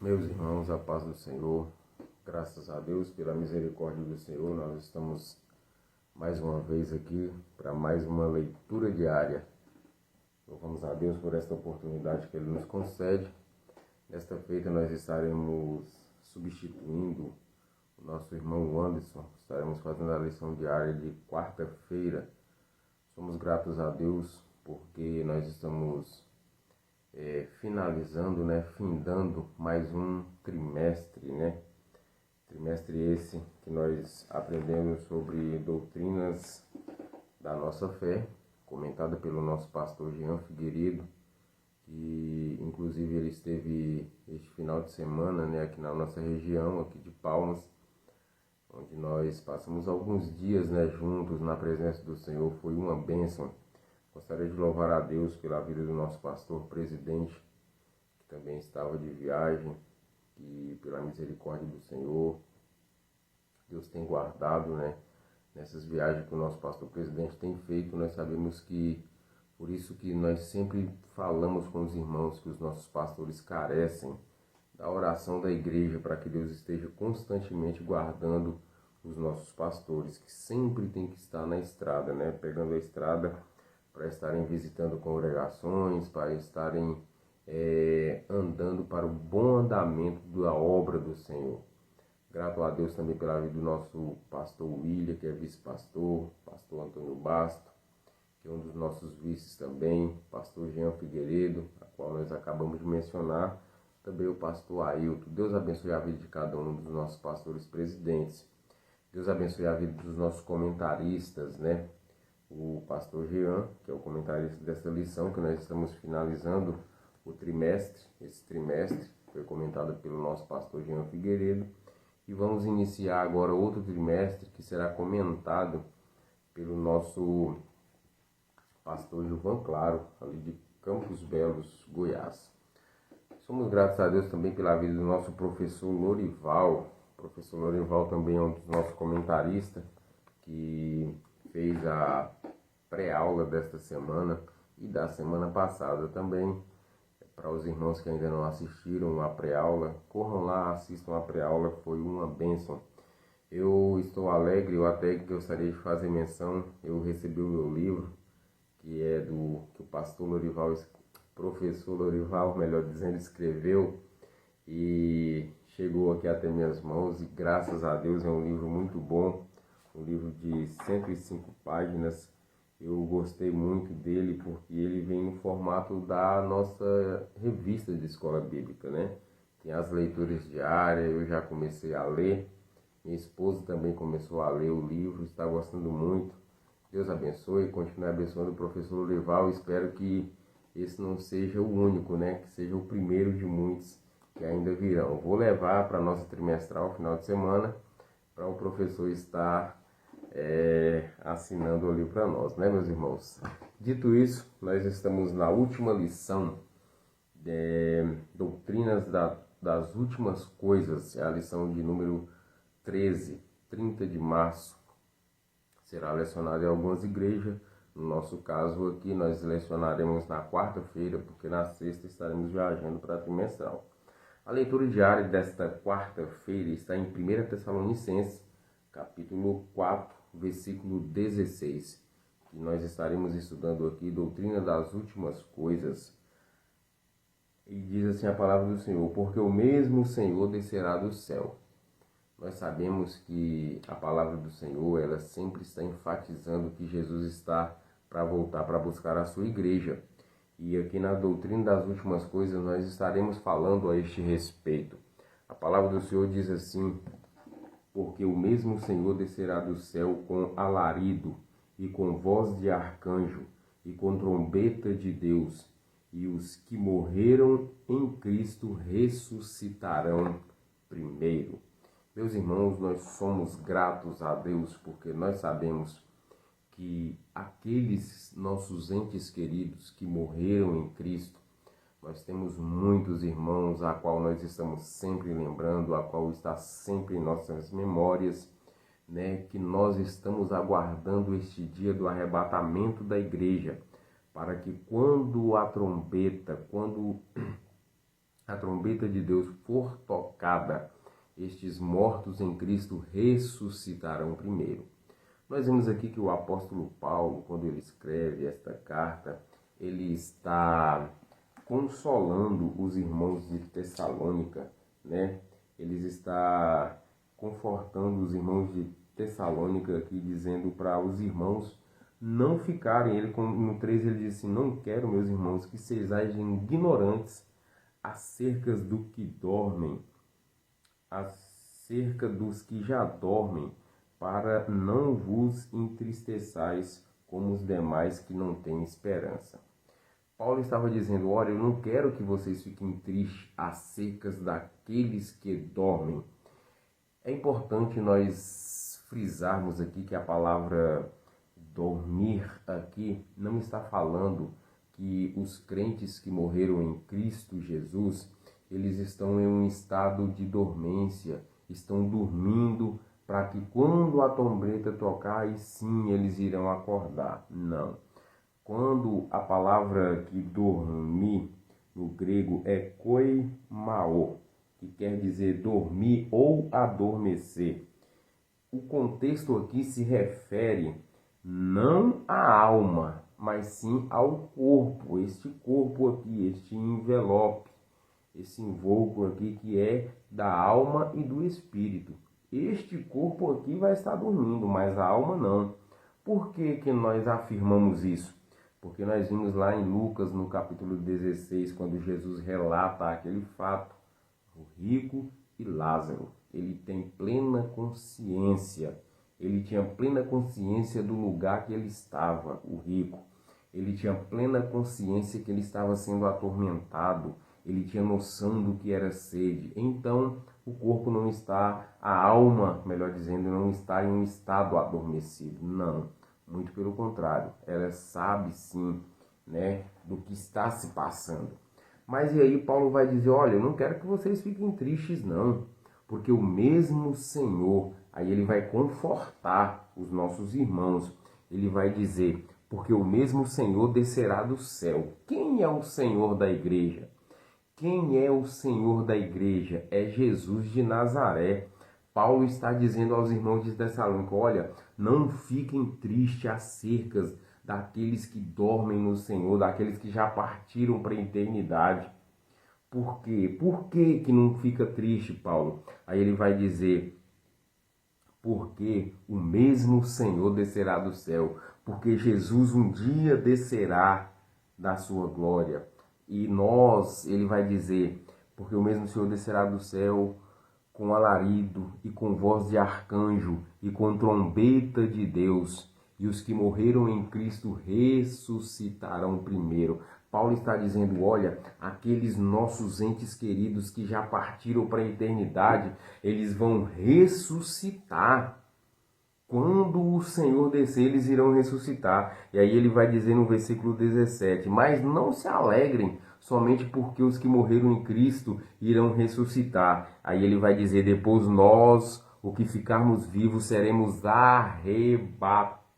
Meus irmãos, a paz do Senhor, graças a Deus, pela misericórdia do Senhor, nós estamos mais uma vez aqui para mais uma leitura diária. Louvamos a Deus por esta oportunidade que Ele nos concede. Nesta feita nós estaremos substituindo o nosso irmão Anderson, estaremos fazendo a lição diária de quarta-feira. Somos gratos a Deus porque nós estamos finalizando, findando mais um trimestre, Trimestre esse que nós aprendemos sobre doutrinas da nossa fé, comentada pelo nosso pastor Jean Figueiredo, que inclusive ele esteve este final de semana, aqui na nossa região, aqui de Palmas, onde nós passamos alguns dias, juntos na presença do Senhor. Foi uma bênção. Gostaria de louvar a Deus pela vida do nosso pastor presidente, que também estava de viagem, e pela misericórdia do Senhor, Deus tem guardado, nessas viagens que o nosso pastor presidente tem feito. Nós sabemos que, por isso que nós sempre falamos com os irmãos que os nossos pastores carecem da oração da igreja, para que Deus esteja constantemente guardando os nossos pastores, que sempre tem que estar na estrada, pegando a estrada, para estarem visitando congregações, para estarem andando para o bom andamento da obra do Senhor. Grato a Deus também pela vida do nosso pastor William, que é vice-pastor, pastor Antônio Basto, que é um dos nossos vices também, pastor Jean Figueiredo, a qual nós acabamos de mencionar, também o pastor Ailton. Deus abençoe a vida de cada um dos nossos pastores presidentes. Deus abençoe a vida dos nossos comentaristas, O pastor Jean, que é o comentarista dessa lição, que nós estamos finalizando o trimestre. Esse trimestre foi comentado pelo nosso pastor Jean Figueiredo. E vamos iniciar agora outro trimestre, que será comentado pelo nosso pastor Gilvan Claro, ali de Campos Belos, Goiás. Somos gratos a Deus também pela vida do nosso professor Lorival. O professor Lorival também é um dos nossos comentaristas, que fez a pré-aula desta semana e da semana passada também. Para os irmãos que ainda não assistiram a pré-aula, corram lá, assistam a pré-aula, foi uma bênção. Eu estou alegre, eu até gostaria de fazer menção, eu recebi o meu livro, que o pastor Lorival, professor Lorival, melhor dizendo, escreveu, e chegou aqui até minhas mãos, e graças a Deus é um livro muito bom, um livro de 105 páginas. Eu gostei muito dele porque ele vem no formato da nossa revista de escola bíblica, Tem as leituras diárias, eu já comecei a ler, minha esposa também começou a ler o livro, está gostando muito. Deus abençoe, continue abençoando o professor Lorival. Espero que esse não seja o único, que seja o primeiro de muitos que ainda virão. Vou levar para a nossa trimestral, final de semana, para o professor estar assinando ali para nós, meus irmãos? Dito isso, nós estamos na última lição, Doutrinas das Últimas Coisas, é a lição de número 13, 30 de março. Será lecionada em algumas igrejas. No nosso caso aqui, nós lecionaremos na quarta-feira, porque na sexta estaremos viajando para a trimestral. A leitura diária desta quarta-feira está em 1 Tessalonicenses, capítulo 4, versículo 16, que nós estaremos estudando aqui, Doutrina das Últimas Coisas. E diz assim a palavra do Senhor: porque o mesmo Senhor descerá do céu. Nós sabemos que a palavra do Senhor, ela sempre está enfatizando que Jesus está para voltar para buscar a sua igreja. E aqui na Doutrina das Últimas Coisas nós estaremos falando a este respeito. A palavra do Senhor diz assim: porque o mesmo Senhor descerá do céu com alarido, e com voz de arcanjo, e com trombeta de Deus, e os que morreram em Cristo ressuscitarão primeiro. Meus irmãos, nós somos gratos a Deus, porque nós sabemos que aqueles nossos entes queridos que morreram em Cristo, Nós temos muitos irmãos a qual nós estamos sempre lembrando, a qual está sempre em nossas memórias, né, que nós estamos aguardando este dia do arrebatamento da igreja, para que quando a trombeta de Deus for tocada, estes mortos em Cristo ressuscitarão primeiro. Nós vemos aqui que o apóstolo Paulo, quando ele escreve esta carta, ele está consolando os irmãos de Tessalônica, né? Ele está confortando os irmãos de Tessalônica aqui, dizendo para os irmãos não ficarem, no 3 ele diz assim: não quero, meus irmãos, que sejam ignorantes acerca do que dormem, acerca dos que já dormem, para não vos entristeçais como os demais que não têm esperança. Paulo estava dizendo: olha, eu não quero que vocês fiquem tristes acerca daqueles que dormem. É importante nós frisarmos aqui que a palavra dormir aqui não está falando que os crentes que morreram em Cristo Jesus, eles estão em um estado de dormência, estão dormindo para que quando a trombeta tocar, aí sim eles irão acordar. Não. Quando a palavra que dormir no grego é koimao, que quer dizer dormir ou adormecer, o contexto aqui se refere não à alma, mas sim ao corpo, este corpo aqui, este envelope, esse invólucro aqui que é da alma e do espírito. Este corpo aqui vai estar dormindo, mas a alma não. Por que que nós afirmamos isso? Porque nós vimos lá em Lucas, no capítulo 16, quando Jesus relata aquele fato, o rico e Lázaro. Ele tem plena consciência, ele tinha plena consciência do lugar que ele estava, o rico. Ele tinha plena consciência que ele estava sendo atormentado, ele tinha noção do que era sede. Então, o corpo não está, a alma, melhor dizendo, não está em um estado adormecido, não. Muito pelo contrário, ela sabe sim, né, do que está se passando. Mas e aí Paulo vai dizer: olha, eu não quero que vocês fiquem tristes não, porque o mesmo Senhor, aí ele vai confortar os nossos irmãos, ele vai dizer: porque o mesmo Senhor descerá do céu. Quem é o Senhor da igreja? Quem é o Senhor da igreja? É Jesus de Nazaré. Paulo está dizendo aos irmãos de Tessalônica: olha, não fiquem tristes acerca daqueles que dormem no Senhor, daqueles que já partiram para a eternidade. Por quê? Por que que não fica triste, Paulo? Aí ele vai dizer: porque o mesmo Senhor descerá do céu, porque Jesus um dia descerá da sua glória. E nós, ele vai dizer, porque o mesmo Senhor descerá do céu com alarido e com voz de arcanjo e com trombeta de Deus, e os que morreram em Cristo ressuscitarão primeiro. Paulo está dizendo: olha, aqueles nossos entes queridos que já partiram para a eternidade, eles vão ressuscitar. Quando o Senhor descer, eles irão ressuscitar. E aí ele vai dizer no versículo 17: mas não se alegrem somente porque os que morreram em Cristo irão ressuscitar. Aí ele vai dizer: depois nós, o que ficarmos vivos, seremos arrebatados.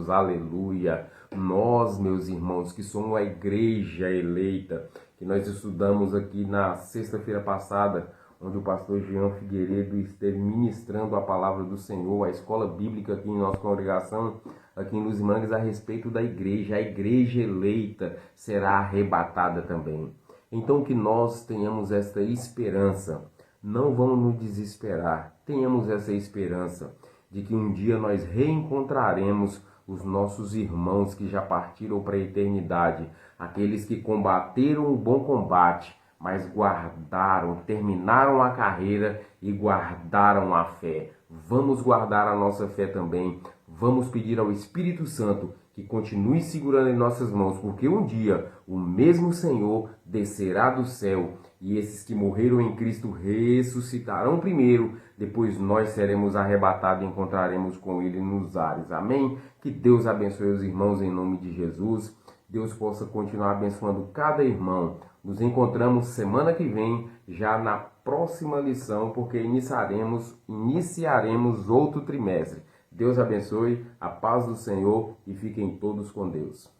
Aleluia! Nós, meus irmãos, que somos a igreja eleita, que nós estudamos aqui na sexta-feira passada, onde o pastor Jean Figueiredo esteve ministrando a palavra do Senhor, a escola bíblica aqui em nossa congregação, aqui em Luz Mangas, a respeito da igreja. A igreja eleita será arrebatada também. Então que nós tenhamos esta esperança, não vamos nos desesperar, tenhamos essa esperança de que um dia nós reencontraremos os nossos irmãos que já partiram para a eternidade, aqueles que combateram o bom combate, mas guardaram, terminaram a carreira e guardaram a fé. Vamos guardar a nossa fé também. Vamos pedir ao Espírito Santo que continue segurando em nossas mãos, porque um dia o mesmo Senhor descerá do céu e esses que morreram em Cristo ressuscitarão primeiro, depois nós seremos arrebatados e encontraremos com Ele nos ares. Amém? Que Deus abençoe os irmãos em nome de Jesus. Deus possa continuar abençoando cada irmão. Nos encontramos semana que vem, já na próxima lição, porque iniciaremos outro trimestre. Deus abençoe, a paz do Senhor e fiquem todos com Deus.